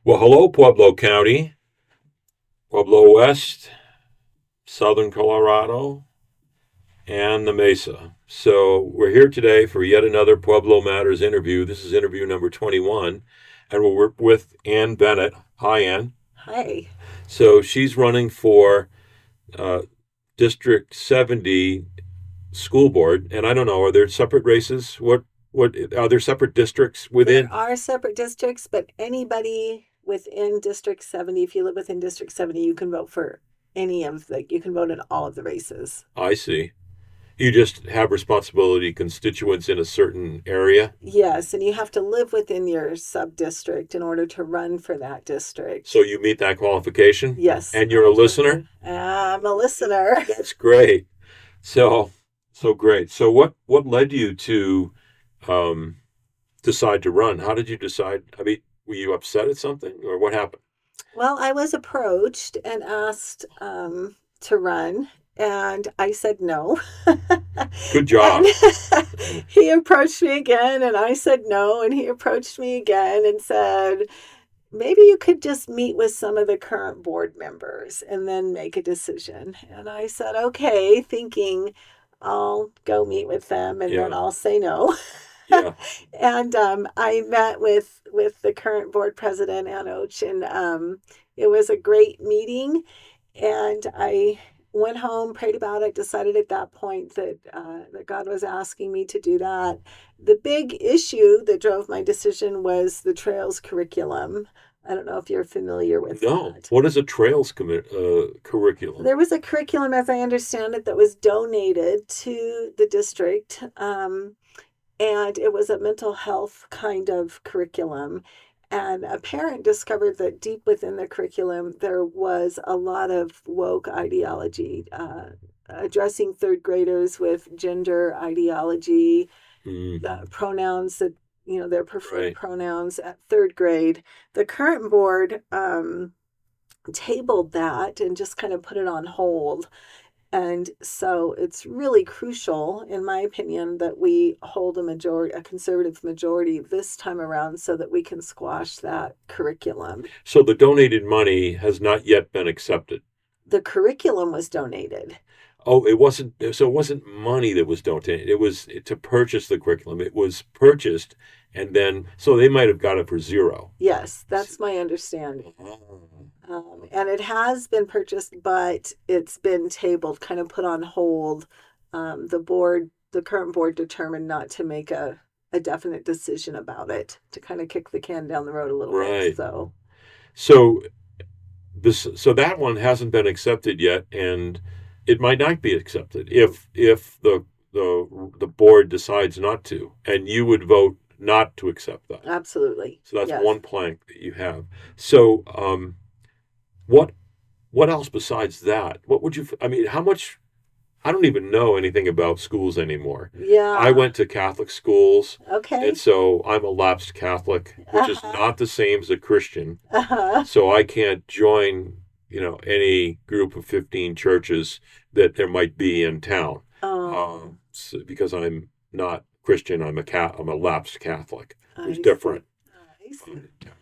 Well, hello, Pueblo County, Pueblo West, Southern Colorado, and the Mesa. So we're here today for yet another Pueblo Matters interview. This is interview number 21, and we're with Ann Bennett. Hi, Ann. Hi. So she's running for uh, District 70 school board, and I don't know, are there separate races? What are there separate districts There within? are separate districts, but anybody within District 70, if you live within District 70, you can vote for you can vote in all of the races. I see. You just have responsibility constituents in a certain area. Yes, and you have to live within your sub district in order to run for that So district. you meet that qualification Yes, and you're a listener. absolutely. I'm a listener. That's great. So, so great. So what led you to um, decide to run? How did you decide? I mean, were you upset at something or what happened? Well, I was approached and asked to run, and I said no. Good And job. he approached me again, and I said no. And he approached me again and said, maybe you could just meet with some of the current board members and then make a decision. And I said, okay, thinking I'll go meet with them and then Yeah, I'll say no. yeah, And I met with the current board president, Anoch, and it was a great meeting. And I went home, prayed about it, decided at that point that God was asking me to do that. The big issue that drove my decision was the Trails curriculum. I don't know if you're familiar with no. that. What is a curriculum? There was a curriculum, as I understand it, that was donated to the district, and it was a mental health kind of curriculum. And a parent discovered that deep within the curriculum, there was a lot of woke ideology, addressing third graders with gender ideology, Mm, pronouns that, their preferred right. pronouns at third grade. The current board tabled that and just kind of put it on hold. And so it's really crucial, in my opinion, that we hold a conservative majority this time around so that we can squash that curriculum. So the donated money has not yet been accepted. The curriculum was donated. Oh, it wasn't. So it wasn't money that was donated. It was to purchase the curriculum. It was purchased, and then so they might have got it for zero. Yes, that's my understanding. And it has been purchased, but it's been tabled, kind of put on hold. The current board determined not to make a definite decision about it, to kind of kick the can down the road a little bit. Right. So, So so that one hasn't been accepted yet, and it might not be accepted if the board decides not to, and you would vote not to accept that. absolutely. So that's Yes. one plank that you have. So what what else besides that? What would you? I mean, how much? I don't even know anything about schools anymore. I Yeah. went to Catholic schools, and Okay. so I'm a lapsed Catholic, which is Uh-huh. not the same as a Christian. Uh-huh. So I can't join, any group of 15 churches that there might be in town, Oh, because I'm not Christian. I'm a lapsed Catholic. Who's I different, see. I see.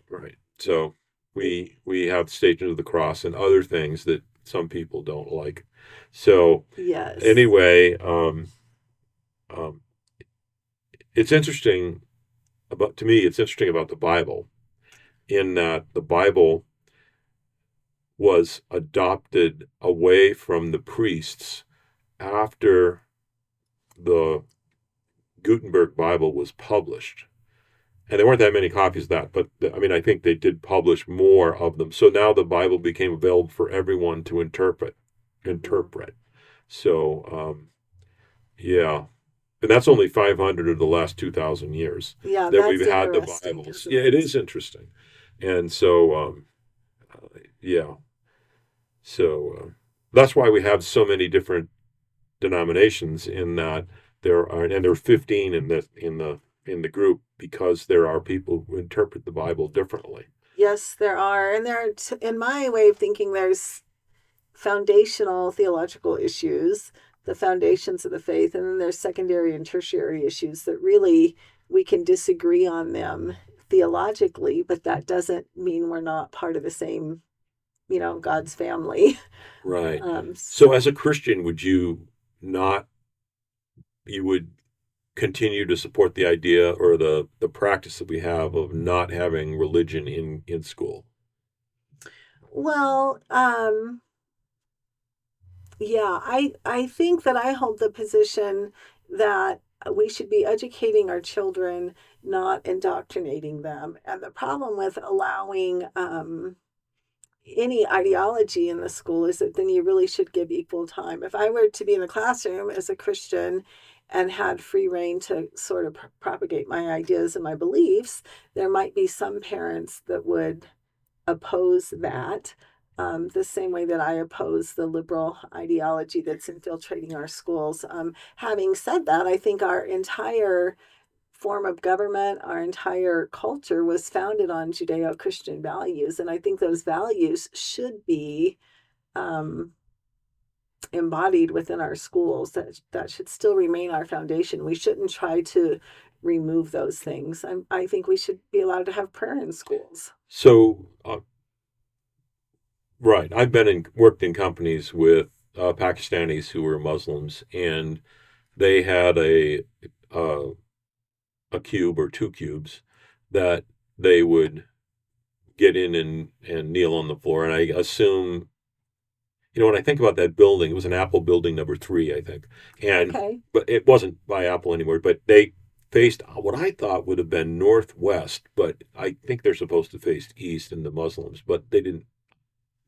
right? So we have Stations of the Cross and other things that some people don't like. So Yes. anyway, um, it's interesting about to me. It's interesting about the Bible in that the Bible was adopted away from the priests after the Gutenberg Bible was published. And there weren't that many copies of that, but I mean, I think they did publish more of them. So now the Bible became available for everyone to Mhm. interpret. So, yeah. And that's only 500 of the last 2,000 years Yeah, that we've that's had the interesting, Bibles. isn't Yeah, it it? is interesting. And so, yeah. So that's why we have so many different denominations in that there are 15 in the group because there are people who interpret the Bible differently. Yes, there are. And in my way of thinking, there's foundational theological issues, the foundations of the faith, and then there's secondary and tertiary issues that really we can disagree on them theologically, but that doesn't mean we're not part of the same, God's family. Right. So as So, a Christian, would you not, you would continue to support the idea or the practice that we have of not having religion in school? well, yeah, I think that I hold the position that we should be educating our children, not indoctrinating them. And the problem with allowing any ideology in the school is that then you really should give equal time. If I were to be in the classroom as a Christian and had free reign to sort of propagate my ideas and my beliefs, there might be some parents that would oppose that. The same way that I oppose the liberal ideology that's infiltrating our schools. Having said that, I think our entire form of government, our entire culture was founded on Judeo Christian values. And I think those values should be um, embodied within our schools. That should still remain our foundation. We shouldn't try to remove those things. I think we should be allowed to have prayer in schools. So, right, I've been in worked in companies with Pakistanis who were Muslims, and they had uh, a cube or two cubes that they would get in and kneel on the floor. And I assume, when I think about that building, it was an Apple building number three, I think. And, Okay. but it wasn't by Apple anymore, but they faced what I thought would have been northwest, but I think they're supposed to face east in the Muslims, but they didn't,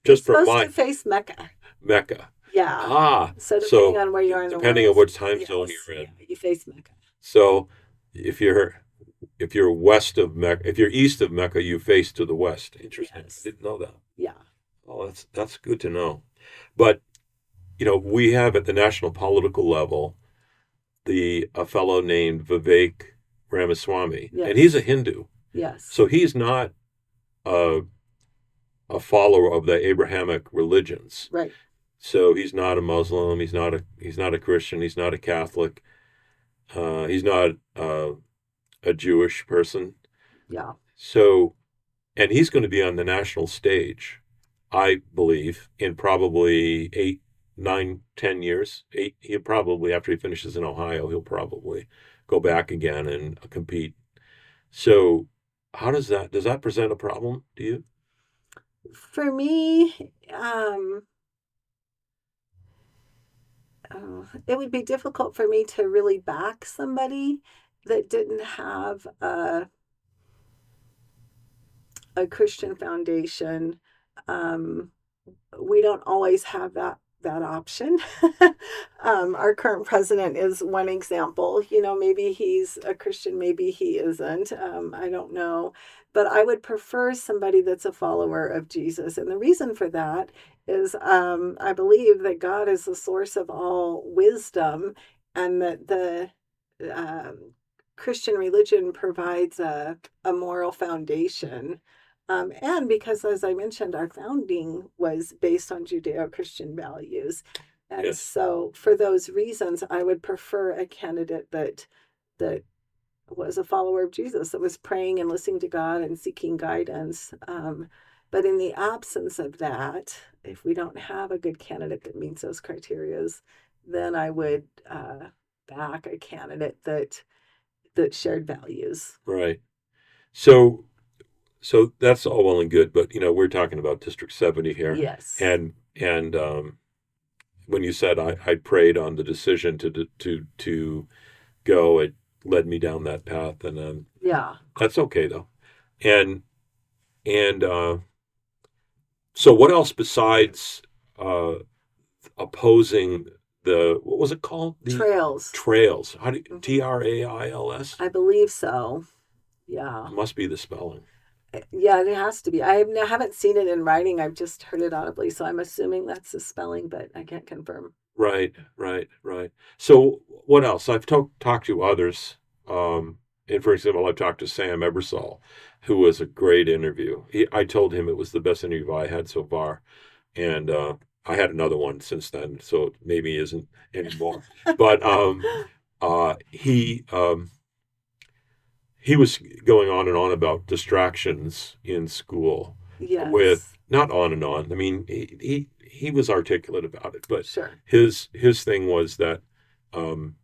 You're just from supposed to my face Mecca. Mecca. Yeah. Ah, So depending so on where you are in the depending on world, what time zone yes, you're yeah, in. you face Mecca. So if you're west of Mecca, if you're east of Mecca, you face to the west. Interesting. I Yes. didn't know that. Yeah. Oh, that's good to know. But we have at the national political level the a fellow named Vivek Ramaswamy, and he's a Yes. Hindu, Yes. so he's not a a follower of the Abrahamic religions. Right. So he's not a Muslim. He's not a Christian. He's not a Catholic. He's not a Jewish person. Yeah. So, and he's going to be on the national stage, I believe, in probably 8, 9, 10 years. Eight. He'll probably, after he finishes in Ohio, he'll probably go back again and compete. So, how does that present a problem to you? For me, it would be difficult for me to really back somebody that didn't have a Christian foundation. Um, we don't always have that option. Our current president is one example. Maybe he's a Christian, maybe he isn't. I don't know, but I would prefer somebody that's a follower of Jesus, and the reason for that is I believe that God is the source of all wisdom, and that the um, Christian religion provides a moral foundation, and because, as I mentioned, our founding was based on Judeo Christian values. And Yes. so, for those reasons, I would prefer a candidate that was a follower of Jesus, that was praying and listening to God and seeking guidance. But in the absence of that, if we don't have a good candidate that meets those criterias, then I would back a candidate that shared values. Right. So that's all well and good, but we're talking about District 70 here, Yes. and when you said I prayed on the decision to go, it led me down that path, and Yeah. that's okay though. And so, what else besides uh, opposing the what was it called, the Trails. trails? How do you, Hmm. Trails? I believe so. Yeah. It must be the spelling. Yeah, it has to be. Haven't seen it in writing. I've just heard it audibly, so I'm assuming that's the spelling, but I can't confirm. Right, right, right. So what else? I've talked to others. And for example, I've talked to Sam Ebersol, who was a great interview. I told him it was the best interview I had so far, and I had another one since then, so it maybe isn't anymore. But he was going on and on about distractions in school with Yes. not on and on. I mean, he was articulate about it, but Sure. his thing was that um,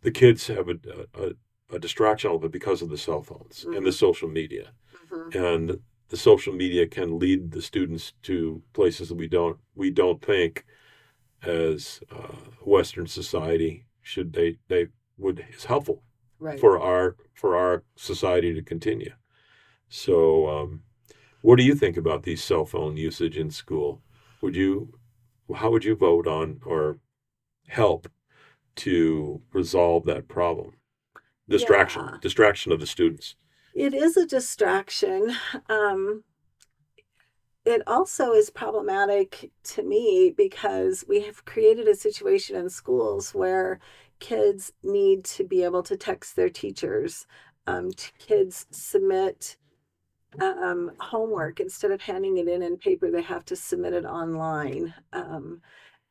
the kids have a distraction of it because of the cell phones and the Mm-hmm. social media, Mm-hmm. and the social media can lead the students to places that we don't think as Western society should they would is helpful Right. for our society to continue. So, what do you think about these cell phone usage in school? Would you How would you vote on or help to resolve that problem? Yeah. Distraction of the students. It is a distraction. Um, it also is problematic to me because we have created a situation in schools where kids need to be able to text their teachers. Kids submit homework instead of handing it in paper, they have to submit it online.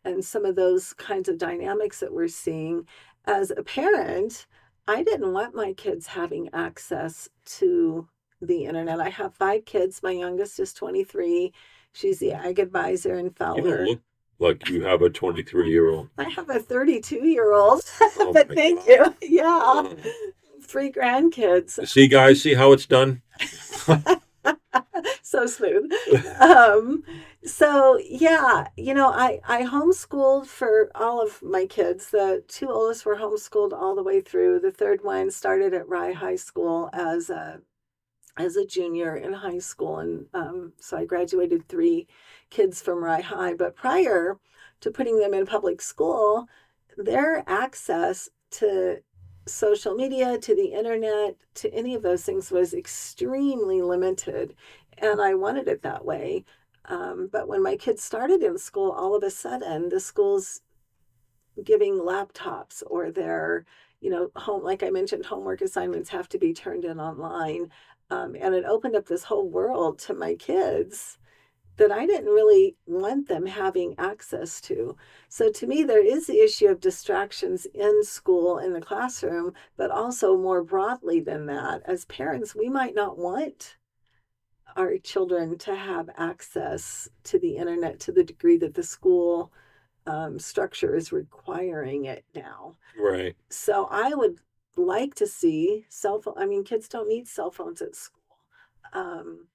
And some of those kinds of dynamics that we're seeing. As a parent, I didn't want my kids having access to the internet. I have 5 kids. My youngest is 23. She's the ag advisor in You don't Fowler. look like you have a 23-year-old. I have a 32-year-old, Oh but my thank God. you. Yeah, Uh, 3 grandkids. see, guys, see how it's done? So smooth. Um, so yeah, I homeschooled for all of my kids. The two oldest were homeschooled all the way through. The third one started at Rye High School as a junior in high school, and so I graduated 3 kids from Rye High. But prior to putting them in public school, their access to social media, to the internet, to any of those things was extremely limited. And I wanted it that way. But when my kids started in school, all of a sudden the schools giving laptops or their, home, like I mentioned, homework assignments have to be turned in online. And it opened up this whole world to my kids that I didn't really want them having access to. So to me, there is the issue of distractions in school, in the classroom, but also more broadly than that. As parents, we might not want our children to have access to the internet to the degree that the school structure is requiring it now. Right. So I would like to see cell phone. I mean, kids don't need cell phones at school. Um,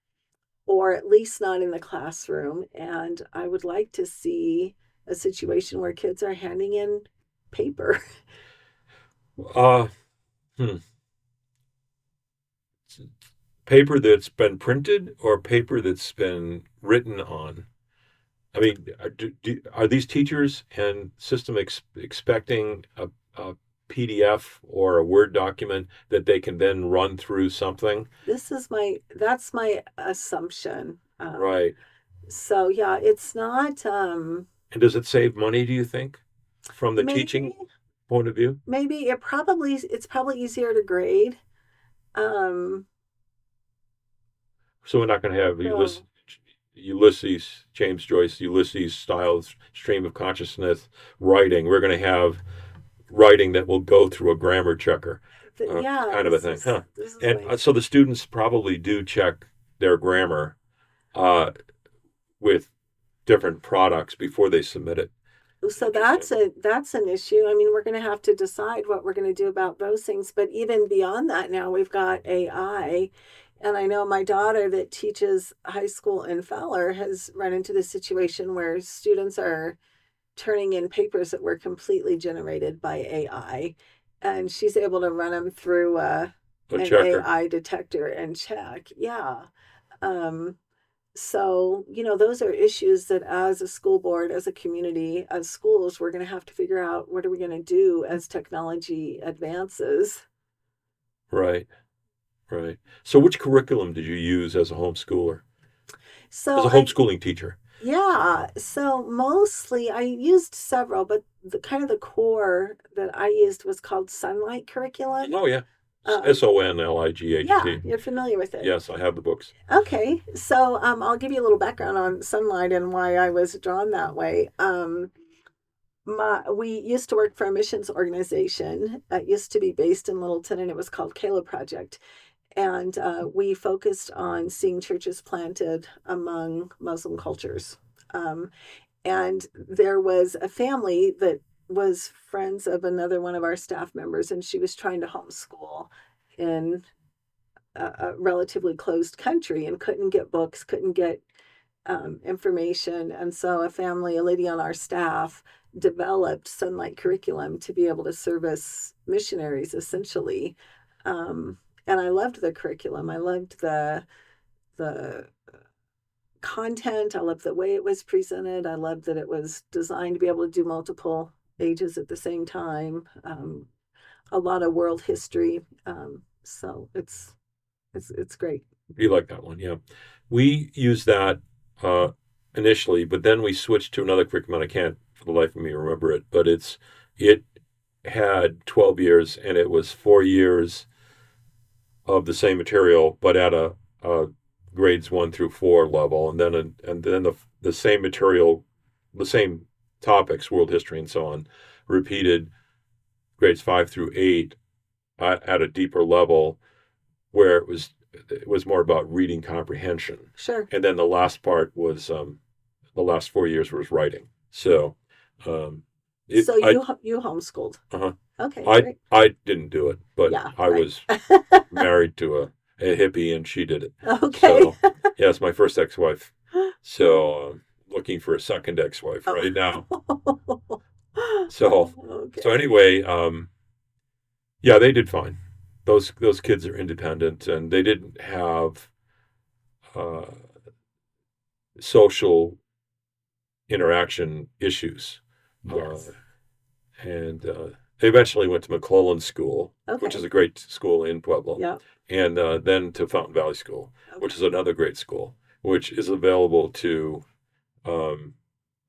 or at least not in the classroom. And I would like to see a situation where kids are handing in paper. Uh, hmm. Paper that's been printed or paper that's been written on? I mean, are these teachers and system expecting a PDF or a Word document that they can then run through something? That's my assumption. Right. So yeah, it's not, And does it save money, do you think, from the maybe, teaching point of view? it's probably easier to grade. Um, So we're not going to have so James Joyce, Ulysses style stream of consciousness writing. We're going to have writing that will go through a grammar checker, yeah, kind of a thing, huh? this is And my so the students probably do check their grammar uh, with different products before they submit it. so Interesting. that's an issue. I mean, we're going to have to decide what we're going to do about those things. But even beyond that, now we've got AI, and I know my daughter that teaches high school in Fowler has run into the situation where students are turning in papers that were completely generated by AI, and she's able to run them through A an checker, AI detector and check. Yeah. Um, so, those are issues that as a school board, as a community, as schools, we're going to have to figure out what are we going to do as technology advances. right? Right. So which curriculum did you use as a homeschooler, as So a homeschooling teacher? yeah, so mostly I used several, but the kind of the core that I used was called Sunlight Curriculum. Oh yeah, Um, yeah, Sonlight. you're familiar with it. Yes, I have the books. Okay, so I'll give you a little background on Sunlight and why I was drawn that way. We used to work for a missions organization. It used to be based in Littleton, and it was called Caleb Project. And we focused on seeing churches planted among Muslim cultures. Um, and there was a family that was friends of another one of our staff members, and she was trying to homeschool in a relatively closed country and couldn't get books, couldn't get information. And so a lady on our staff, developed Sunlight curriculum to be able to service missionaries essentially. Um, and I loved the curriculum. I loved the content. I loved the way it was presented. I loved that it was designed to be able to do multiple ages at the same time. A lot of world history. So it's great. You like that one, yeah. We used that uh, initially, but then we switched to another curriculum. I can't for the life of me remember it, but it had 12 years, and it was 4 years of the same material, but at a grades 1 through 4 level, and then the same material, the same topics, world history and so on, repeated grades 5 through 8 at a deeper level, where it was more about reading comprehension, Sure. and then the last part was the last 4 years was writing. So, um, So I you homeschooled. uh Okay, I great. I didn't do it, but Yeah, I right. was married to a hippie, and she did it. Okay. So, yeah, it's my first ex-wife. So, looking for a second ex-wife right now. Oh. So, so Okay. anyway, yeah, they did fine. Those kids are independent, and they didn't have uh, social interaction issues. Uh, Yes. and they eventually went to McClellan School, which is Okay. a great school in Pueblo, Yeah. and then to Fountain Valley School, which is Okay. another great school, which is available to um,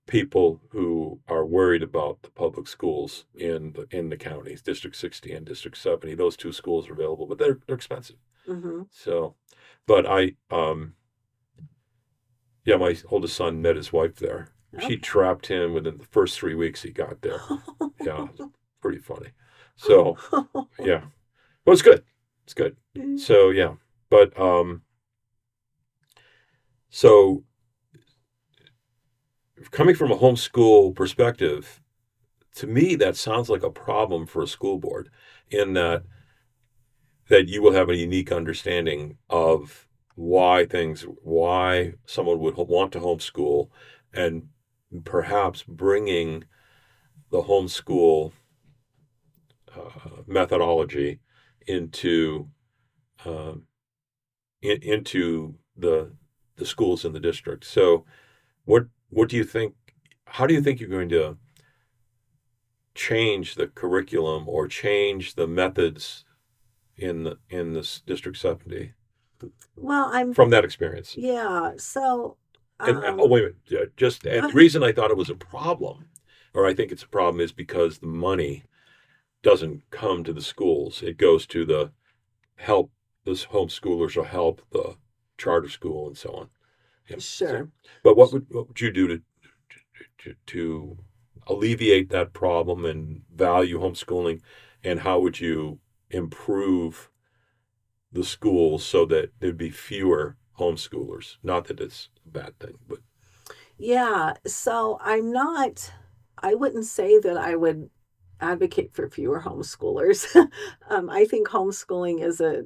people who are worried about the public schools in the counties, District 60 and District 70. Those two schools are available, but they're expensive. Mm-hmm. So, but yeah, my oldest son met his wife there. She Okay. trapped him within the first 3 weeks he got there. Yeah, it's pretty funny. So, yeah, well, it's good. It's good. So, yeah, but so coming from a homeschool perspective, to me, that sounds like a problem for a school board, in that you will have a unique understanding of why someone would want to homeschool, and perhaps bringing the homeschool methodology into um, into the schools in the district. So, what do you think? How do you think you're going to change the curriculum or change the methods in this District 70 Well, I'm from that experience? yeah. So, And oh, um, wait a minute, yeah, just and go the ahead. reason I thought it was a problem, or I think it's a problem, is because the money doesn't come to the schools; it goes to the help those homeschoolers or help the charter school and so on. Yeah. So, Sure. but what would you do to alleviate that problem and value homeschooling, and how would you improve the schools so that there'd be fewer homeschoolers? Not that it's a bad thing, but Yeah. So I wouldn't say that I would advocate for fewer homeschoolers. I think homeschooling is a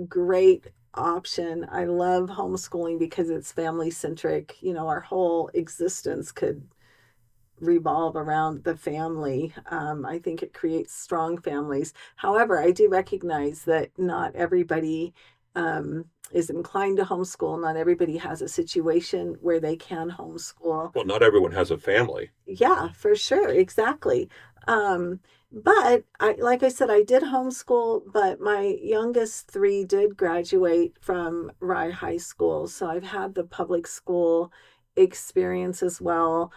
great option. I love homeschooling because it's family centric. Our whole existence could revolve around the family. I think it creates strong families. However, I do recognize that not everybody is inclined to homeschool. Not everybody has a situation where they can homeschool. well, not everyone has a family. Yeah, for sure. Exactly. Um, but like I said, I did homeschool, but my youngest three did graduate from Rye High School. So I've had the public school experience as well.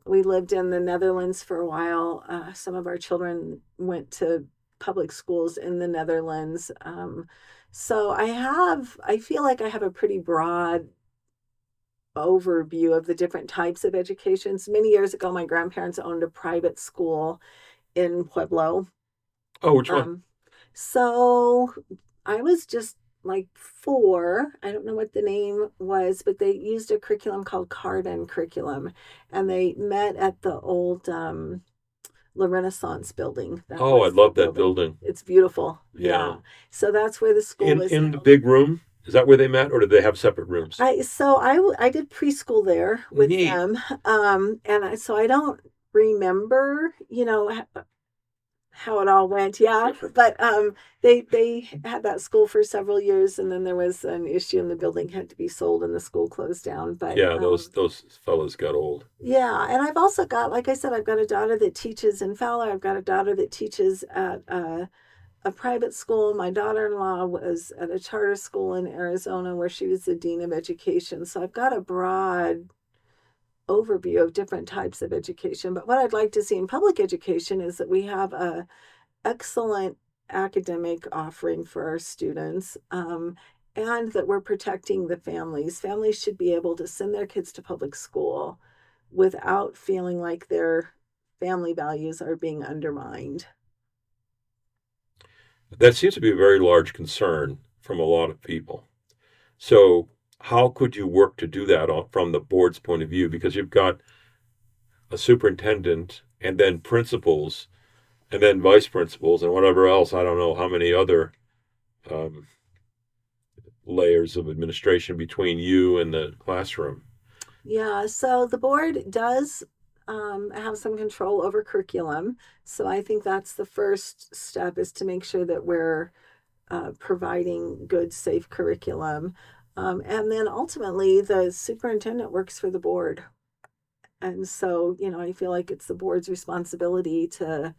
We lived in the Netherlands for a while. Some of our children went to public schools in the Netherlands. So I feel like I have a pretty broad overview of the different types of educations. Many years ago, my grandparents owned a private school in Pueblo. Oh, which one? Um, so I was just like four. I don't know what the name was, but they used a curriculum called Carbon curriculum, and they met at the old La Renaissance building. That Oh, I was the love that building. building. It's beautiful. Yeah. Yeah. So that's where the school is In the now. big room? Is that where they met, or did they have separate rooms? I did preschool there with Neat. them, so I don't remember, how it all went. Yeah, but they had that school for several years, and then there was an issue, and the building had to be sold, and the school closed down. But Yeah, those fellows got old. yeah, and I've also got, like I said, I've got a daughter that teaches in Fowler. I've got a daughter that teaches at a private school. My daughter-in-law was at a charter school in Arizona where she was the dean of education. So I've got a broad overview of different types of education. But what I'd like to see in public education is that we have a excellent academic offering for our students, and that we're protecting the families. Families should be able to send their kids to public school without feeling like their family values are being undermined. That seems to be a very large concern from a lot of people. So, how could you work to do that from the board's point of view? Because you've got a superintendent and then principals and then vice principals and whatever else. I don't know how many other um, layers of administration between you and the classroom. Yeah, so the board does have some control over curriculum. So I think that's the first step, is to make sure that we're providing good, safe curriculum. And then ultimately, the superintendent works for the board. And so, I feel like it's the board's responsibility to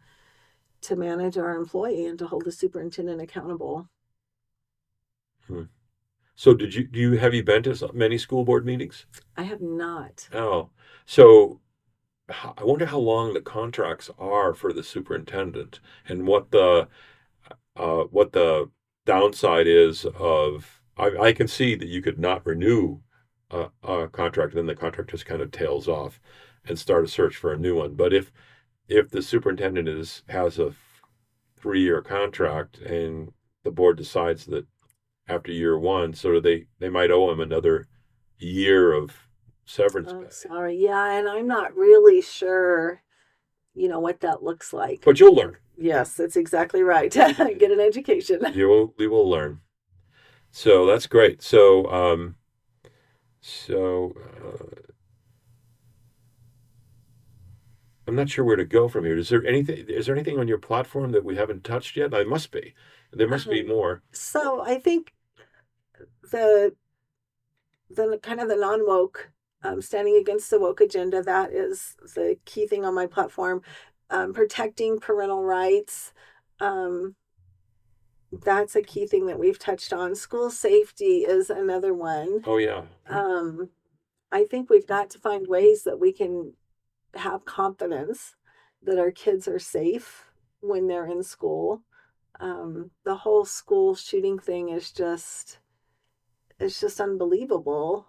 manage our employee and to hold the superintendent accountable. Hmm. So, do you have you been to many school board meetings? I have not. Oh, so I wonder how long the contracts are for the superintendent and what the downside is of. I can see that you could not renew a contract, and then the contract just kind of tails off, and start a search for a new one. But if the superintendent has a 3-year contract, and the board decides that after year one, so they might owe him another year of severance Oh, pay. sorry. Yeah, and I'm not really sure, what that looks like. But you'll learn. Yes, that's exactly right. Get an education. You will learn. So that's great. So I'm not sure where to go from here. Is there anything? Is there anything on your platform that we haven't touched yet? There must be. There must be Um, more. so I think the the kind of the non woke, standing against the woke agenda, that is the key thing on my platform. Protecting parental rights. Um, that's a key thing that we've touched on. School safety is another one. Oh yeah. Um, I think we've got to find ways that we can have confidence that our kids are safe when they're in school. The whole school shooting thing is just, it's just unbelievable.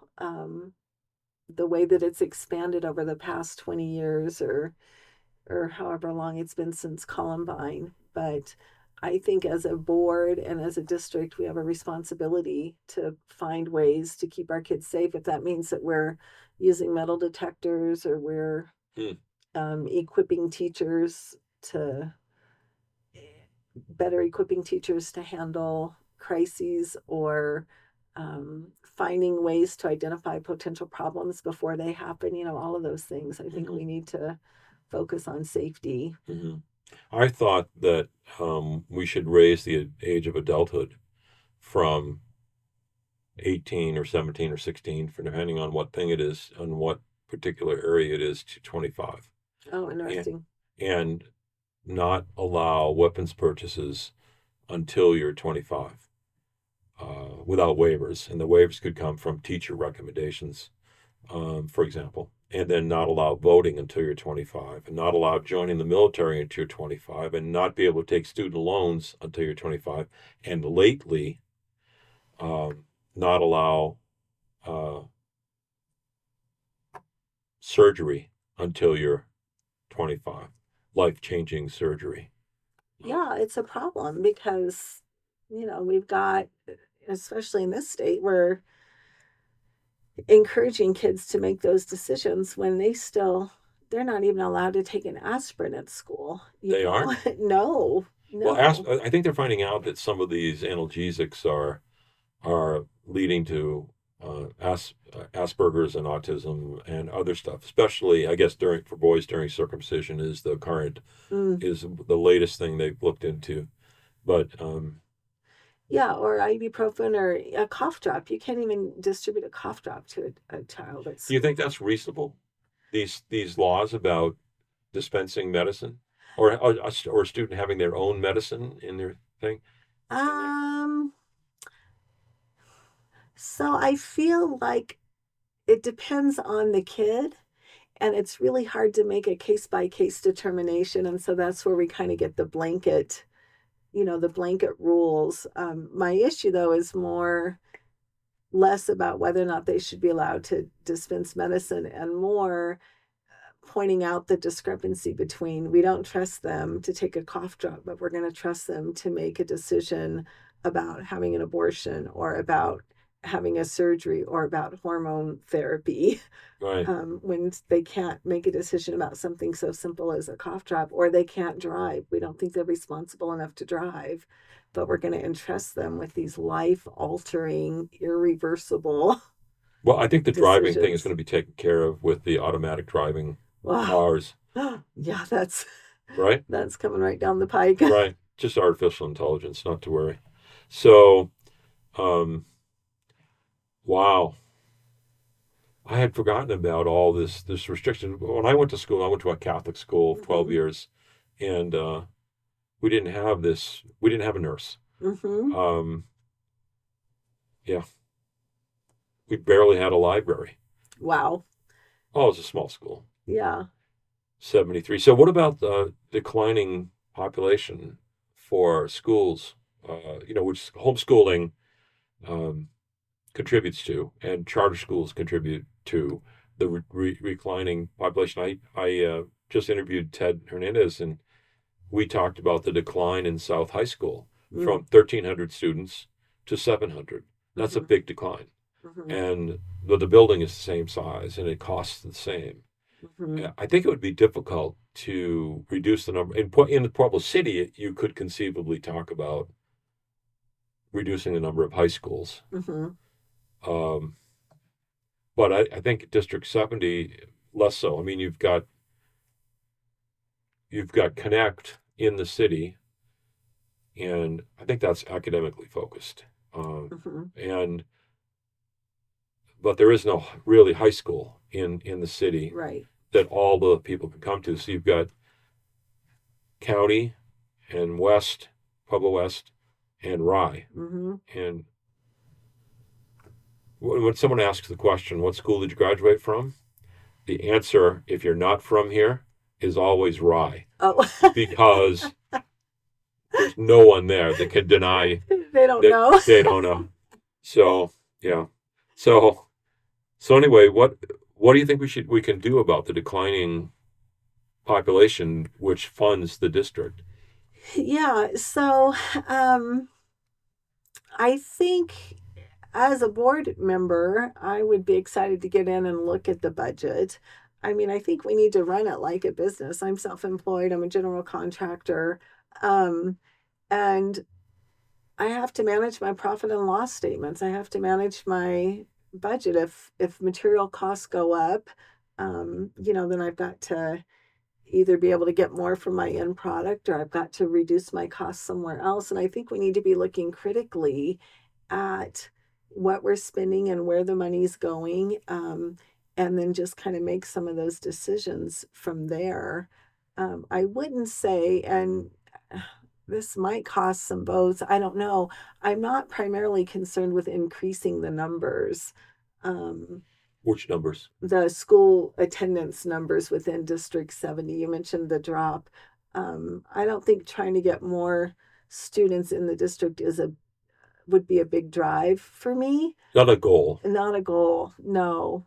The way that it's expanded over the past 20 years, or however long it's been since Columbine. But I think as a board and as a district, we have a responsibility to find ways to keep our kids safe. If that means that we're using metal detectors, or we're Hmm. equipping teachers to better equipping teachers to handle crises, or finding ways to identify potential problems before they happen, all of those things. I think Hmm. we need to focus on safety. Hmm. I thought that we should raise the age of adulthood from 18 or 17 or 16, for depending on what thing it is, on what particular area it is, to 25, Oh, and interesting. and not allow weapons purchases until you're 25, without waivers. And the waivers could come from teacher recommendations, for example, and then not allow voting until you're 25, and not allow joining the military until you're 25, and not be able to take student loans until you're 25, and lately, not allow uh, surgery until you're 25, life-changing surgery. Yeah, it's a problem because, we've got, especially in this state, we're encouraging kids to make those decisions when they're not even allowed to take an aspirin at school, They aren't. No, Well, no. I think they're finding out that some of these analgesics are leading to Asperger's and autism and other stuff. Especially, I guess, during for boys during circumcision Mm. is the latest thing they've looked into. But Yeah, or ibuprofen or a cough drop. You can't even distribute a cough drop to a child at do you think school. that's reasonable? These laws about dispensing medicine, or a student having their own medicine in their thing in there. Um, so I feel like it depends on the kid, and it's really hard to make a case by case determination. And so that's where we kind of get the blanket rules. My issue, though, is less about whether or not they should be allowed to dispense medicine and more pointing out the discrepancy between we don't trust them to take a cough drop, but we're going to trust them to make a decision about having an abortion or about having a surgery or about hormone therapy Right. when they can't make a decision about something so simple as a cough drop or they can't drive. We don't think they're responsible enough to drive, but we're going to entrust them with these life altering, irreversible Well, I think the driving thing is decisions. going to be taken care of with the automatic driving Wow. cars, Yeah, that's right? that's coming right down the pike. Right. Just artificial intelligence, not to worry. So, um, wow. I had forgotten about all this restriction. When I went to school, I went to a Catholic school, 12 Hmm. years, and we didn't have this. We didn't have a nurse. Hmm. Um, yeah, we barely had a library. Wow. Oh, it was a small school, Yeah. 73. So, what about the declining population for schools? Which homeschooling um, contributes to, and charter schools contribute to the reclining population. I just interviewed Ted Hernandez, and we talked about the decline in South High School Mm. from 1,300 students to 700. That's a Hmm. big decline, Hmm. and the building is the same size, and it costs the same. Hmm. I think it would be difficult to reduce the number. In the Pueblo City, you could conceivably talk about reducing the number of high schools. Hmm. Um, but I think District 70 less so. I mean, you've got Connect in the city, and I think that's academically focused. Hmm. And but there is no really high school in the city Right. that all the people can come to. So you've got County and West, Pueblo West, and Rye. Hmm. And when someone asks the question, "What school did you graduate from?" the answer, if you're not from here, is always Rye, Oh, because there's no one there that can deny they don't that know. they don't know. So yeah. So anyway, what do you think we can do about the declining population which funds the district? Yeah. So, I think as a board member, I would be excited to get in and look at the budget. I mean, I think we need to run it like a business. I'm self employed, I'm a general contractor. Um, and I have to manage my profit and loss statements. I have to manage my budget. If material costs go up, then I've got to either be able to get more from my end product or I've got to reduce my costs somewhere else. And I think we need to be looking critically at what we're spending and where the money's going, and then just kind of make some of those decisions from there. I wouldn't say, and this might cost some votes. I don't know. I'm not primarily concerned with increasing the numbers. Um, Which numbers? the school attendance numbers within District 70. You mentioned the drop. I don't think trying to get more students in the district would be a big drive for me. Not a goal. Not a goal. No.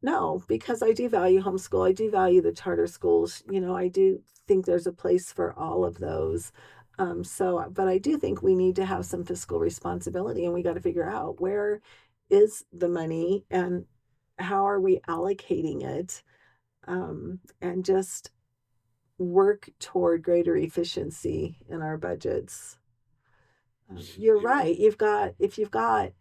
No, because I do value homeschool. I do value the charter schools. I do think there's a place for all of those. But I do think we need to have some fiscal responsibility, and we got to figure out where is the money and how are we allocating it, and just work toward greater efficiency in our budgets. You're right. If you've got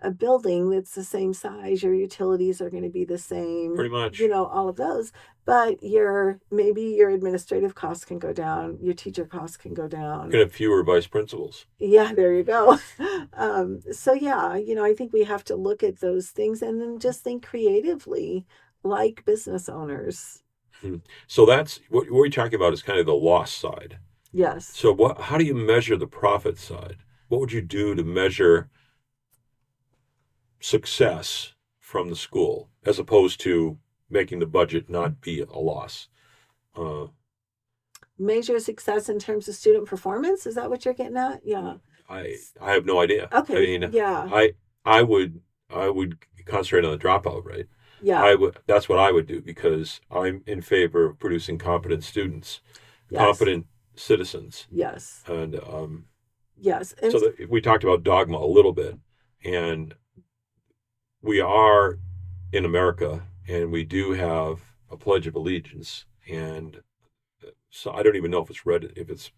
a building that's the same size, your utilities are going to be the same, Pretty much. all of those. But maybe your administrative costs can go down, your teacher costs can go You're down. going to have fewer vice principals. Yeah, there you go. So yeah, I think we have to look at those things and then just think creatively like business owners. Hmm. So that's what we're talking about is kind of the loss side. Yes. So how do you measure the profit side? What would you do to measure success from the school as opposed to making the budget not be a loss? Uh, Measure success in terms of student performance. Is that what you're getting at? Yeah. I have no idea. I Okay. mean, Yeah. I I would I would concentrate on the dropout rate. Yeah. That's what I would do because I'm in favor of producing competent students, Yes. competent citizens, Yes. and Yes. And so we talked about dogma a little bit, and we are in America, and we do have a Pledge of Allegiance, and so I don't even know if it's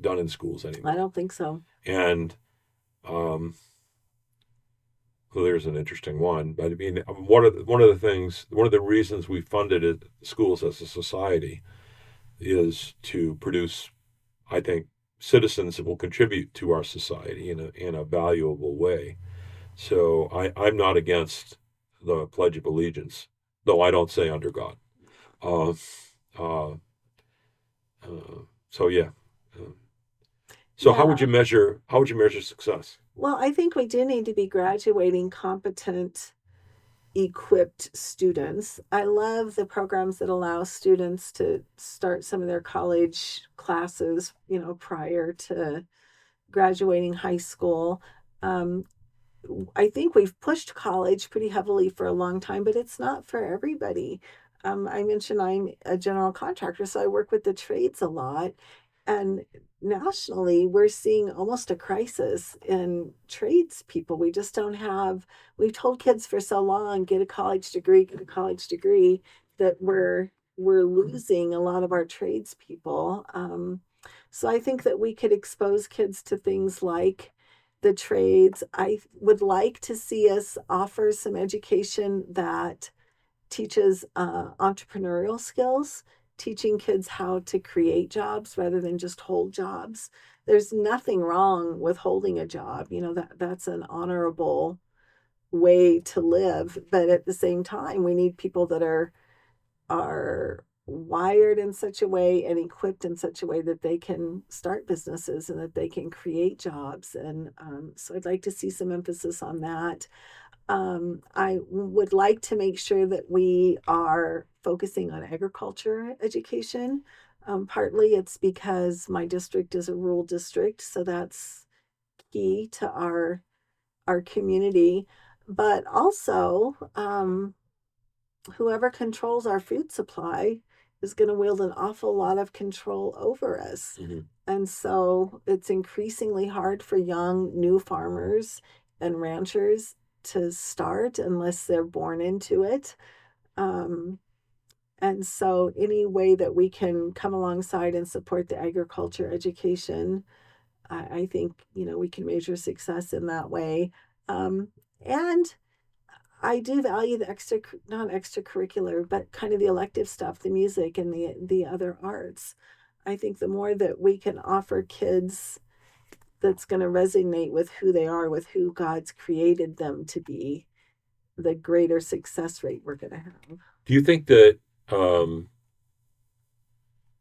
done in schools I anymore. don't think so. And um, well, there's an interesting one, but I mean, one of the reasons we funded schools as a society is to produce, I think, citizens that will contribute to our society in a valuable way. So I'm not against the Pledge of Allegiance, though I don't say under God. Uh, uh, so yeah. Uh, so Yeah. how would you measure success? Well, I think we do need to be graduating competent, equipped students. I love the programs that allow students to start some of their college classes, prior to graduating high school. Um, I think we've pushed college pretty heavily for a long time, but it's not for everybody. I mentioned I'm a general contractor, so I work with the trades a lot. And nationally, we're seeing almost a crisis in tradespeople. We just don't have, we've told kids for so long, get a college degree, that we're losing a lot of our tradespeople. So I think that we could expose kids to things like the trades. I would like to see us offer some education that teaches entrepreneurial skills, teaching kids how to create jobs rather than just hold jobs. There's nothing wrong with holding a job. That's an honorable way to live, but at the same time, we need people that are wired in such a way and equipped in such a way that they can start businesses and that they can create jobs. And so I'd like to see some emphasis on that. I would like to make sure that we are focusing on agriculture education. Partly it's because my district is a rural district, so that's key to our community. But also, whoever controls our food supply is going to wield an awful lot of control over us. Mm-hmm. And so it's increasingly hard for young new farmers and ranchers to start unless they're born into it. Um, and so any way that we can come alongside and support the agriculture education, I think, we can measure success in that way. And I do value the not extracurricular, but kind of the elective stuff, the music and the other arts. I think the more that we can offer kids that's going to resonate with who they are, with who God's created them to be, the greater success rate we're going to have. Do you think that um,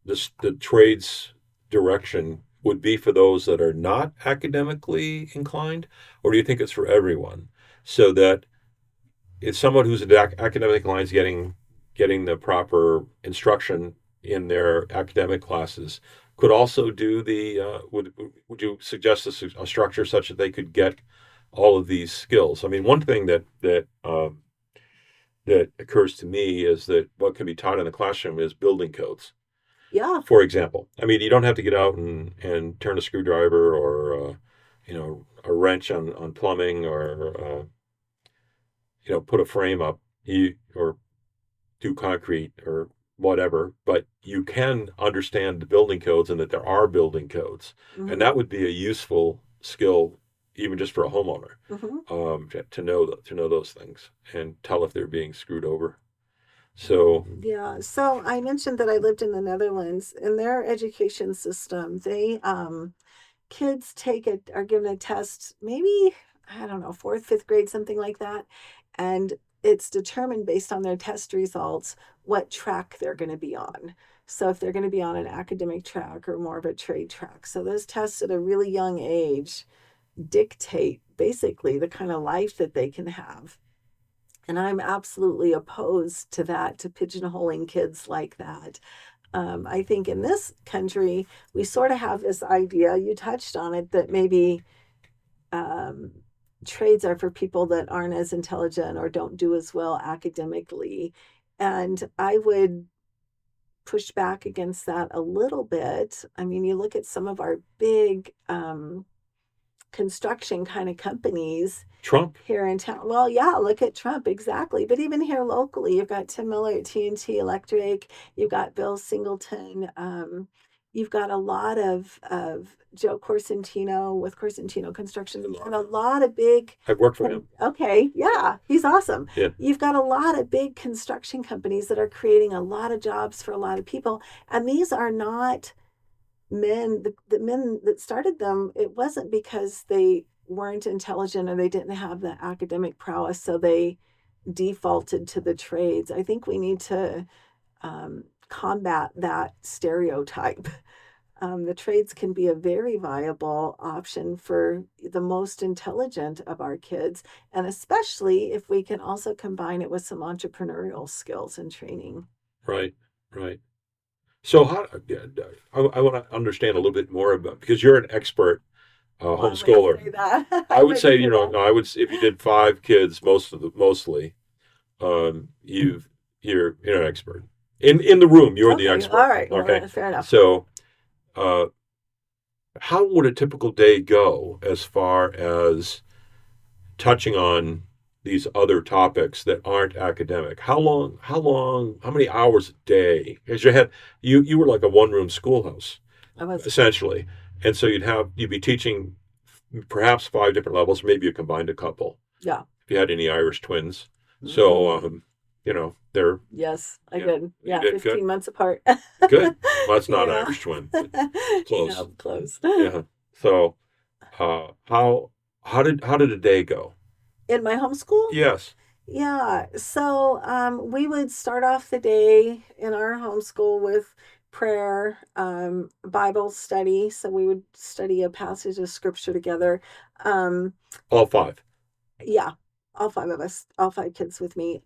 the trades direction would be for those that are not academically inclined, or do you think it's for everyone? So that it's someone who's academic inclined is getting the proper instruction in their academic classes could also do the would you suggest a structure such that they could get all of these skills? I mean, one thing that that occurs to me is that what can be taught in the classroom is building codes. Yeah. For example, I mean, you don't have to get out and turn a screwdriver or a wrench on plumbing or put a frame up or do concrete or whatever, but you can understand the building codes and that there are building codes, and Mm-hmm. that would be a useful skill even just for a homeowner, Mm-hmm. to know those things and tell if they're being screwed over. So Yeah. So I mentioned that I lived in the Netherlands. In their education system, they kids are given a test, maybe, I don't know, fourth, fifth grade, something like that. And it's determined based on their test results what track they're going to be on. So if they're going to be on an academic track or more of a trade track. So those tests at a really young age dictate basically the kind of life that they can have. And I'm absolutely opposed to that, to pigeonholing kids like that. I think in this country, we sort of have this idea, you touched on it, that maybe um, trades are for people that aren't as intelligent or don't do as well academically. And I would push back against that a little bit. I mean, you look at some of our big construction kind of companies Trump, here in town. Well, yeah, look at Trump, exactly. But even here locally, you've got Tim Miller at TNT Electric, you've got Bill Singleton, you've got a lot of Joe Corsentino with Corsentino Construction, and a lot of big. I've worked for him. Okay, yeah, he's awesome. Yeah, You've got a lot of big construction companies that are creating a lot of jobs for a lot of people, and these are not men, the men that started them, it wasn't because they weren't intelligent or they didn't have the academic prowess, so they defaulted to the trades. I think we need to combat that stereotype. The trades can be a very viable option for the most intelligent of our kids, and especially if we can also combine it with some entrepreneurial skills and training. right, right. So how I want to understand a little bit more about, because you're an expert Well, I wouldn't homeschooler. say that. I I would say, wouldn't say that. no, I would, if you did five kids, mostly, you're an expert. In the room, you're the Okay, all expert. right. Well, Okay. that's fair enough. So, uh, how would a typical day go as far as touching on these other topics that aren't academic? How many hours a day? Because you were like a one-room schoolhouse, I was, essentially. And so you'd be teaching perhaps five different levels, maybe you combined a couple yeah. if you had any Irish twins. So, Hmm. they're, Yes, I yeah, did. you Yeah, did good. 15 months apart. Good. Well, that's not an Yeah. Irish twin, but close. No, close. Yeah. So, uh, how how did a day go? In my homeschool? Yes. Yeah. So we would start off the day in our homeschool with prayer, Bible study. So we would study a passage of scripture together. Um, All five. yeah, all five of us, all five kids with me.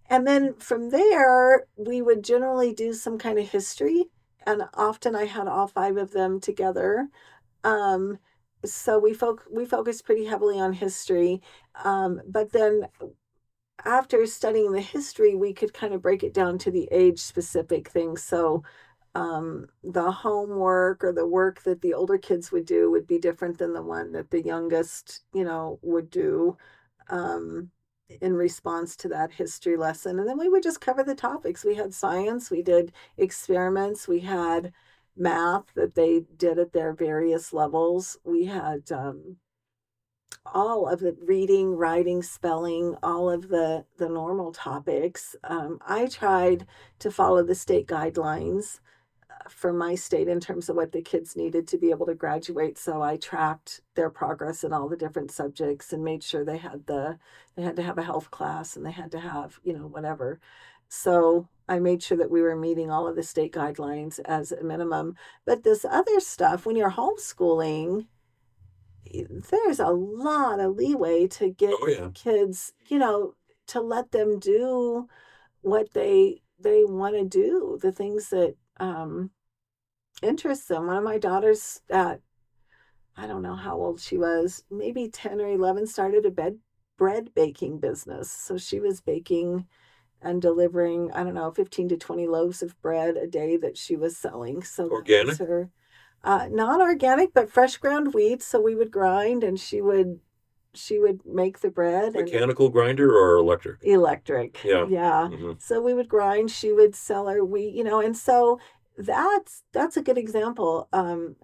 And then from there, we would generally do some kind of history, and often I had all five of them together. Um, so we focused pretty heavily on history, but then after studying the history, we could kind of break it down to the age specific things. So the homework or the work that the older kids would do would be different than the one that the youngest, would do um, in response to that history lesson. And then we would just cover the topics. We had science, we did experiments, we had math that they did at their various levels. We had all of the reading, writing, spelling, all of the normal topics. I tried to follow the state guidelines for my state in terms of what the kids needed to be able to graduate. So I tracked their progress in all the different subjects and made sure they had to have a health class and they had to have, whatever. So I made sure that we were meeting all of the state guidelines as a minimum. But this other stuff, when you're homeschooling, there's a lot of leeway to get Oh yeah. kids, to let them do what they want to do, the things that interest them. One of my daughters at, I don't know how old she was, maybe 10 or 11, started a bread baking business. So she was baking and delivering, I don't know, 15 to 20 loaves of bread a day that she was selling. So that was Organic, her, not organic, but fresh ground wheat. So we would grind and she would make the bread and mechanical grinder or electric? electric. Yeah. Yeah. Hmm. So we would grind, she would sell her wheat, and so that's a good example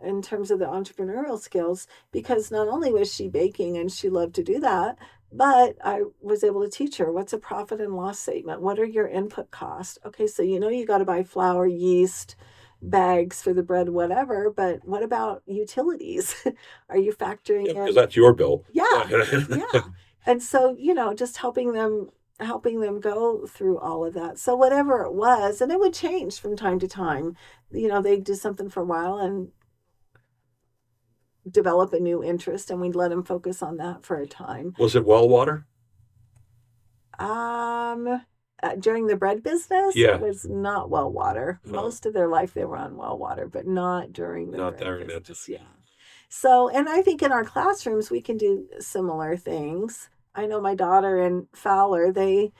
in terms of the entrepreneurial skills, because not only was she baking and she loved to do that, but I was able to teach her what's a profit and loss statement. What are your input costs? Okay, so you got to buy flour, yeast, bags for the bread, whatever, but what about utilities? Are you factoring Yeah, because in? that's your bill. Yeah, yeah. And so, just helping them go through all of that. So whatever it was, and it would change from time to time. They'd do something for a while and develop a new interest, and we'd let them focus on that for a time. Was it well water? Um, During the bread business, it Yeah, was not well water. oh, Most of their life they were on well water, but not during the not bread during that business. time. Yeah. So, and I think in our classrooms we can do similar things. I know my daughter and Fowler, they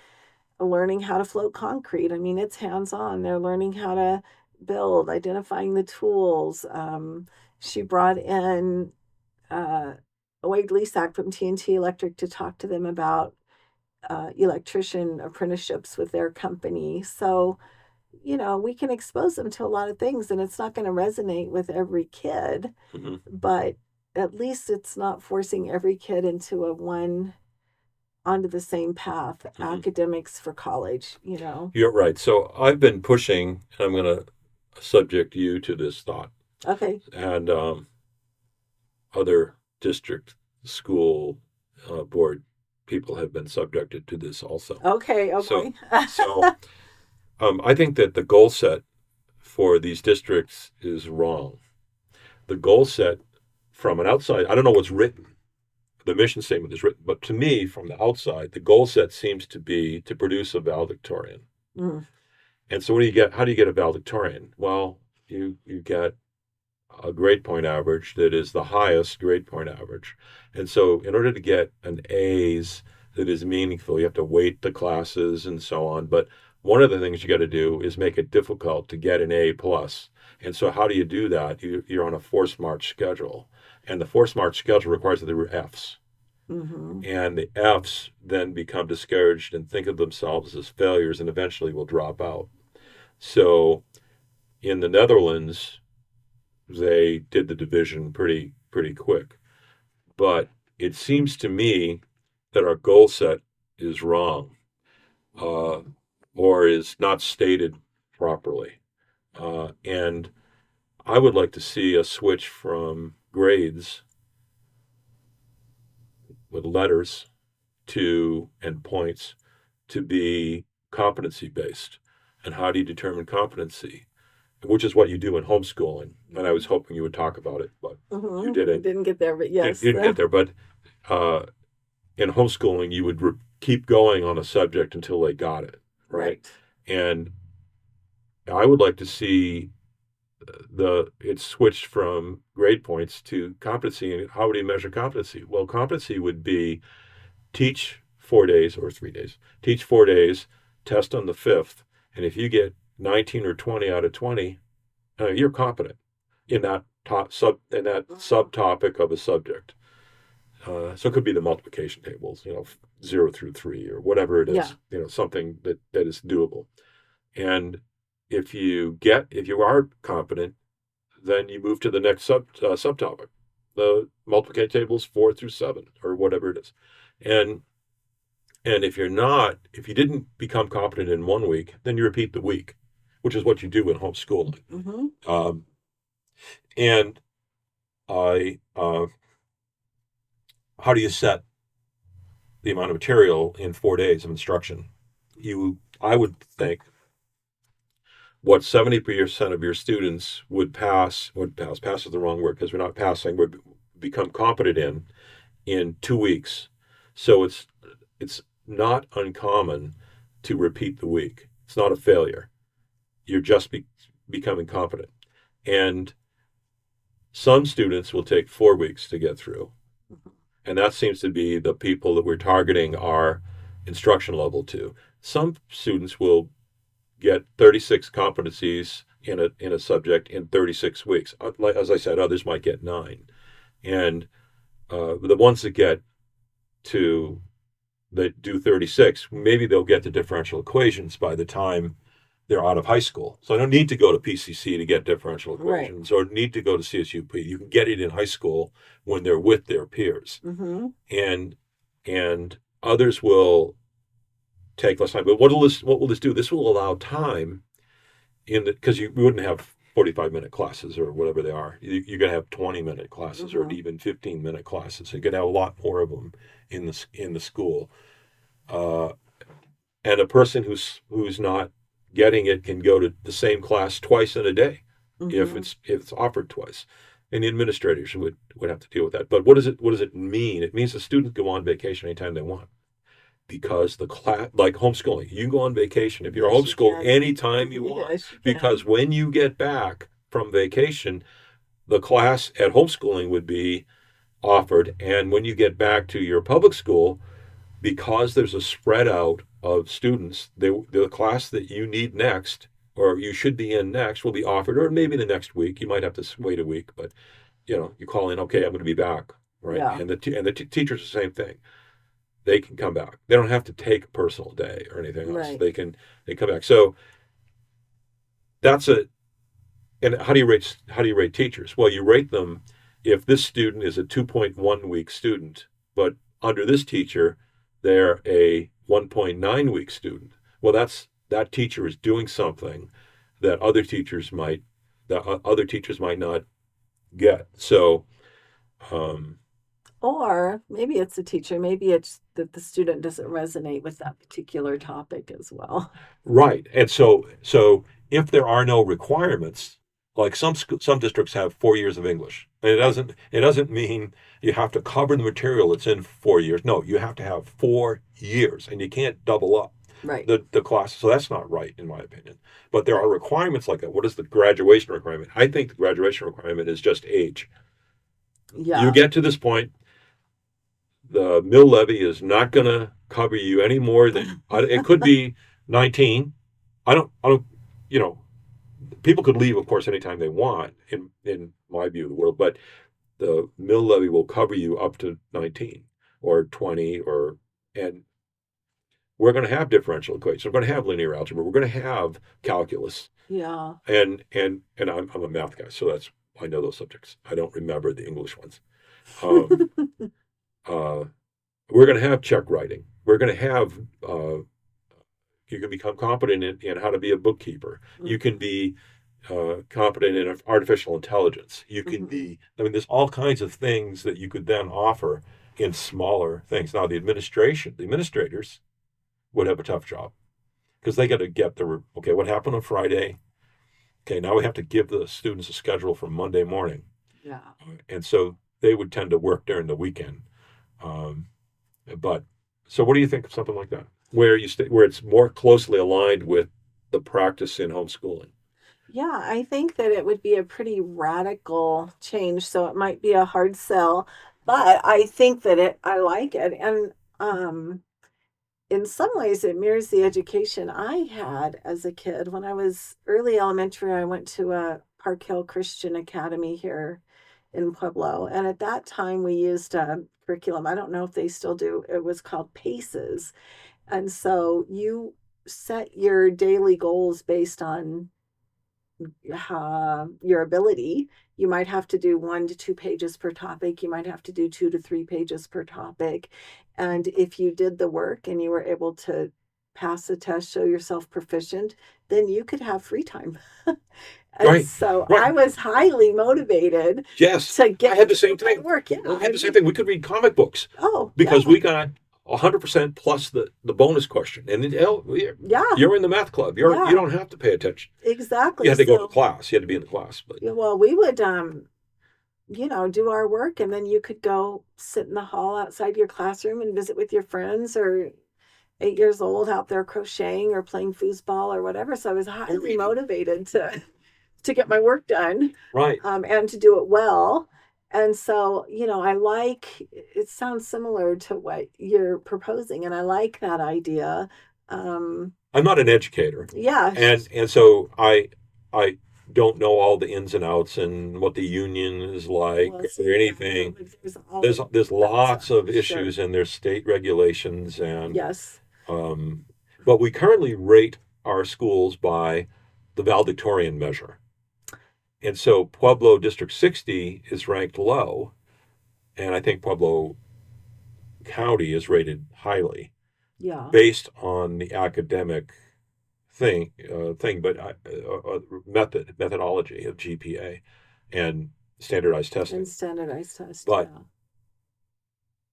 are learning how to float concrete. I mean, it's hands on. They're learning how to build, identifying the tools. She brought in uh, Wade Leasack from TNT Electric to talk to them about electrician apprenticeships with their company. So, we can expose them to a lot of things, and it's not going to resonate with every kid, Hmm. but at least it's not forcing every kid into a one onto the same path, Hmm. academics for college. You're right. So I've been pushing, and I'm going to subject you to this thought, Okay. and other district school board people have been subjected to this also. Okay. Oh So, boy. so I think that the goal set for these districts is wrong. The goal set from an outside, I don't know what's written. The mission statement is written, but to me, from the outside, the goal set seems to be to produce a valedictorian. Mm, And so, what do you get? How do you get a valedictorian? Well, you get a grade point average that is the highest grade point average. And so, in order to get an A's that is meaningful, you have to weight the classes and so on. But one of the things you got to do is make it difficult to get an A plus. And so, how do you do that? You're on a force march schedule, and the force march schedule requires that there were F's. hmm And the F's then become discouraged and think of themselves as failures and eventually will drop out. So in the Netherlands, they did the division pretty quick. But it seems to me that our goal set is wrong, uh, or is not stated properly. And I would like to see a switch from grades with letters to and points to be competency based. And how do you determine competency? Which is what you do in homeschooling. And I was hoping you would talk about it, but you We didn't. didn't get there, but yes. Didn't get there. But uh, in homeschooling, you would keep going on a subject until they got it, right? Right. And I would like to see the it switched from grade points to competency. And how would you measure competency? Well, competency would be teach 4 days or 3 days, teach 4 days, test on the fifth, and if you get 19 or 20 out of 20, you're competent in that Mhm. subtopic of a subject. So it could be the multiplication tables, 0 through 3 or whatever it Yeah. is, something that is doable. And if you are competent, then you move to the next subtopic, the multiplication tables 4 through 7 or whatever it is. And if you didn't become competent in one week, then you repeat the week, which is what you do in homeschooling. hmm Um, and I, how do you set the amount of material in 4 days of instruction? I would think what 70% of your students pass is the wrong word because we're not passing, would become competent in 2 weeks. So it's not uncommon to repeat the week. It's not a failure. You're just becoming competent. And some students will take 4 weeks to get through. And that seems to be the people that we're targeting our instruction level to. Some students will get 36 competencies in a subject in 36 weeks. As I said, others might get 9. And the ones to that do 36, maybe they'll get the differential equations by the time they're out of high school. So I don't need to go to PCC to get differential Right. equations or need to go to CSUP. You can get it in high school when they're with their peers. Mm-hmm. And and others will take less time. But what will this do? This will allow time in the because you wouldn't have 45-minute classes or whatever they are. You're going to have 20-minute classes or Mm-hmm. even 15-minute classes. So you're going to have a lot more of them in the school. Uh, and a person who's not getting it can go to the same class twice in a day if Mm-hmm. it's offered twice. And the administrators would have to deal with that. But what does it mean? It means the students go on vacation anytime they want because the class, like homeschooling, you can go on vacation if you're Yes, you homeschooled can. anytime you want. Yes, you can. Because when you get back from vacation, the class at homeschooling would be offered. And when you get back to your public school, because there's a spread out of students, the class that you need next or you should be in next will be offered, or maybe the next week. You might have to wait a week, but you call in, okay, I'm going to be back, right? Yeah. And the teachers the same thing. They can come back. They don't have to take a personal day or anything else. Right. They come back. So that's a and how do you rate teachers? Well, you rate them if this student is a 2.1 week student, but under this teacher, they're a 1.9 week student. Well, that teacher is doing something that other teachers might not get. So, um, Or maybe it's the teacher. Maybe it's that the student doesn't resonate with that particular topic as well. right. And so if there are no requirements, like some districts have 4 years of English, and it Right. doesn't it doesn't mean you have to cover the material that's in 4 years. No, you have to have 4 years, and you can't double up Right. the class. So that's not right, in my opinion. But there are Right. requirements like that. What is the graduation requirement? I think the graduation requirement is just age. You Yeah. get to this point, the mill levy is not going to cover you any more than it could be 19. I don't, you know, people could leave, of course, anytime they want, in my view of the world, but the mill levy will cover you up to 19 or 20 and we're going to have differential equations. We're going to have linear algebra. We're going to have calculus. Yeah. And I'm a math guy, so I know those subjects. I don't remember the English ones. Um, uh, we're going to have check writing. We're going to have you can become competent in how to be a bookkeeper. You can Hmm. be competent in artificial intelligence. You can Hmm. be, I mean, there's all kinds of things that you could then offer in smaller things. Now, the administrators would have a tough job because they got to get okay, what happened on Friday? Okay, now we have to give the students a schedule for Monday morning. Yeah. And so they would tend to work during the weekend. Um, but so what do you think of something like that? Where it's more closely aligned with the practice in homeschooling? Yeah, I think that it would be a pretty radical change, so it might be a hard sell, but I think that I like it. And in some ways it mirrors the education I had as a kid. When I was early elementary, I went to a Park Hill Christian Academy here in Pueblo, and at that time we used a curriculum. I don't know if they still do. It was called PACES. And so you set your daily goals based on your ability. You might have to do 1 to 2 pages per topic. You might have to do 2 to 3 pages per topic. And if you did the work and you were able to pass the test, show yourself proficient, then you could have free time. And Right, so right. I was highly motivated Yes, to I had get the to same do my thing. work. Yeah. We had the same thing. We could read comic books Oh, because yeah. we got 100% plus the bonus question, and Yeah. you're in the math club. You Yeah. don't have to pay attention. You Exactly. had to go to So, class. You had to be in the class, but yeah, well, we would do our work, and then you could go sit in the hall outside your classroom and visit with your friends, or 8 years old out there crocheting or playing foosball or whatever. So I was or highly reading. motivated to get my work done, Right. and to do it well. And so, I like it sounds similar to what you're proposing, and I like that idea. Um, I'm not an educator, yeah, and so I don't know all the ins and outs and what the union is like well, or see, yeah, anything. there's all There's that lots stuff. of Sure. issues and there's state regulations and Yes. um, but we currently rate our schools by the valedictorian measure. And so Pueblo District 60 is ranked low, and I think Pueblo County is rated highly Yeah. based on the academic but methodology of GPA and standardized And testing. standardized test. But Yeah.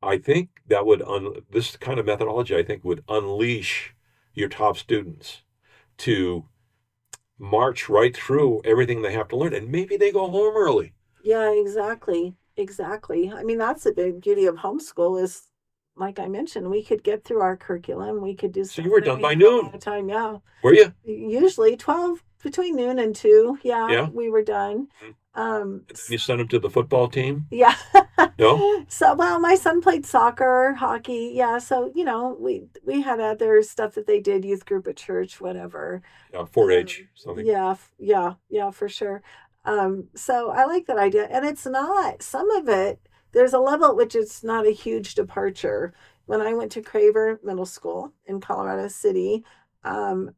I think that would this kind of methodology I think would unleash your top students to march right through everything they have to learn, and maybe they go home early. Yeah, exactly. Exactly. I mean, that's the big beauty of homeschool is, like I mentioned, we could get through our curriculum. We could do So you stuff, were and then done we by had a lot noon, of time. Yeah. were you? Usually 12, between noon and 2. Yeah, Yeah. we were done. And then you So sent them to the football team. yeah. No. So, well, my son played soccer, hockey. Yeah. So, we had other stuff that they did, youth group at church, whatever. Yeah, 4-H something. Yeah, yeah, for sure. So I like that idea. And it's not, some of it, there's a level at which it's not a huge departure. When I went to Craver Middle School in Colorado City, um,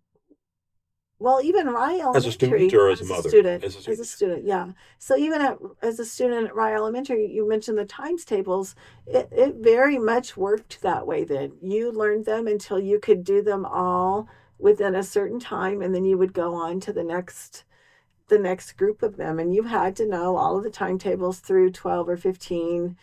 well, even Rye As a student Elementary, or as a mother? As a as a student. student, yeah. So even as a student at Rye Elementary, you mentioned the times tables. It very much worked that way then. You learned them until you could do them all within a certain time, and then you would go on to the next group of them. And you had to know all of the timetables through 12 or 15,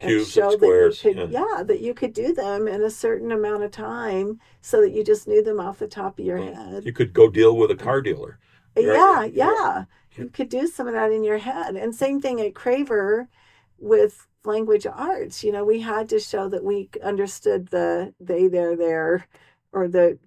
and Cubes and show that you squares. could, Yeah. yeah, that you could do them in a certain amount of time so that you just knew them off the top of your Well, head. you could go deal with a car dealer, right? Yeah, Yeah. yeah. Yeah. You could do some of that in your head. And same thing at Craver with language arts. We had to show that we understood the they, their, or the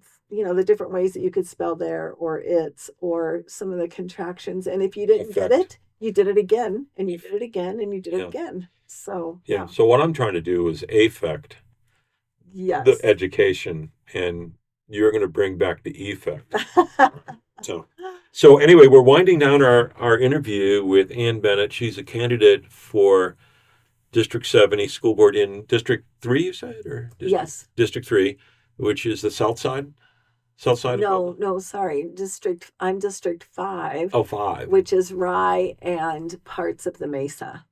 different ways that you could spell there or it's or some of the contractions. And if you didn't get Effect. it, you did it again and you did it again and you did it Yeah. again. So, Yeah. yeah. So what I'm trying to do is affect the Yes. education, and you're going to bring back the effect. So, so anyway, we're winding down our interview with Ann Bennett. She's a candidate for District 70 school board in District 3, you said, or Yes. District 3, which is the south side of No, Pueblo. no, sorry. I'm District 5, Oh, 5. which is Rye and parts of the Mesa.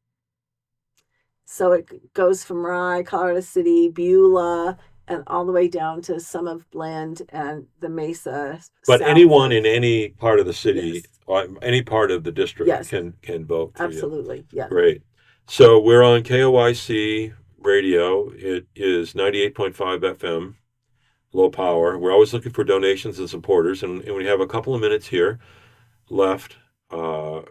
So it goes from Rye, Colorado City, Beulah, and all the way down to some of Blend and the Mesa But south anyone of. in any part of the city, Yes, or any part of the district yes, can vote for you. absolutely. Yes. Great. So we're on KOIC radio. It is 98.5 FM, low power. We're always looking for donations and supporters, and we have a couple of minutes here left on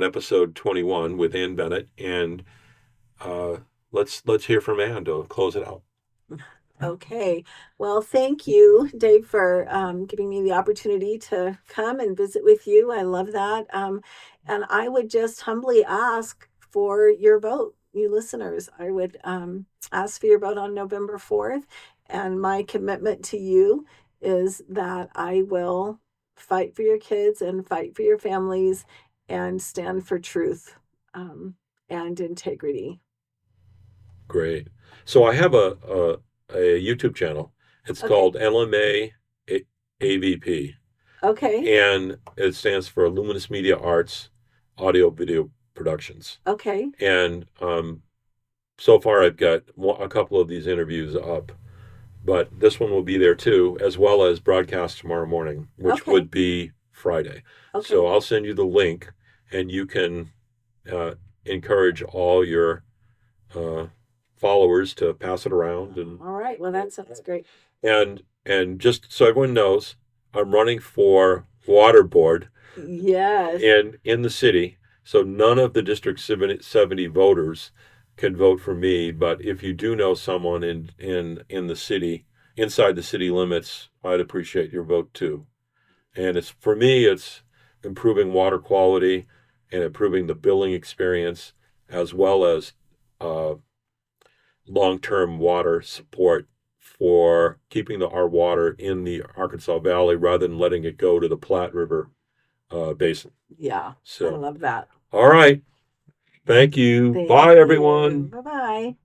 episode 21 with Ann Bennett, and uh, let's hear from Ann to close it out. Okay. Well, thank you, Dave, for giving me the opportunity to come and visit with you. I love that. And I would just humbly ask for your vote, you listeners. I would ask for your vote on November 4th. And my commitment to you is that I will fight for your kids and fight for your families and stand for truth and integrity. Great. So I have a YouTube channel. It's Okay. called LMA AVP, Okay. and it stands for Luminous Media Arts Audio Video Productions. Okay. And so far, I've got a couple of these interviews up, but this one will be there too, as well as broadcast tomorrow morning, which Okay. would be Friday. Okay. So I'll send you the link, and you can uh, encourage all your uh, followers to pass it around. And All right. Well, that sounds great. and just so everyone knows, I'm running for water board Yes. in the city. So none of the District 70 voters can vote for me. But if you do know someone in the city, inside the city limits, I'd appreciate your vote too. And it's improving water quality and improving the billing experience as well as uh, long-term water support for keeping our water in the Arkansas Valley rather than letting it go to the Platte River basin. Yeah, I So, love that. all right. Thank you. Thank Bye, you. everyone. Bye bye.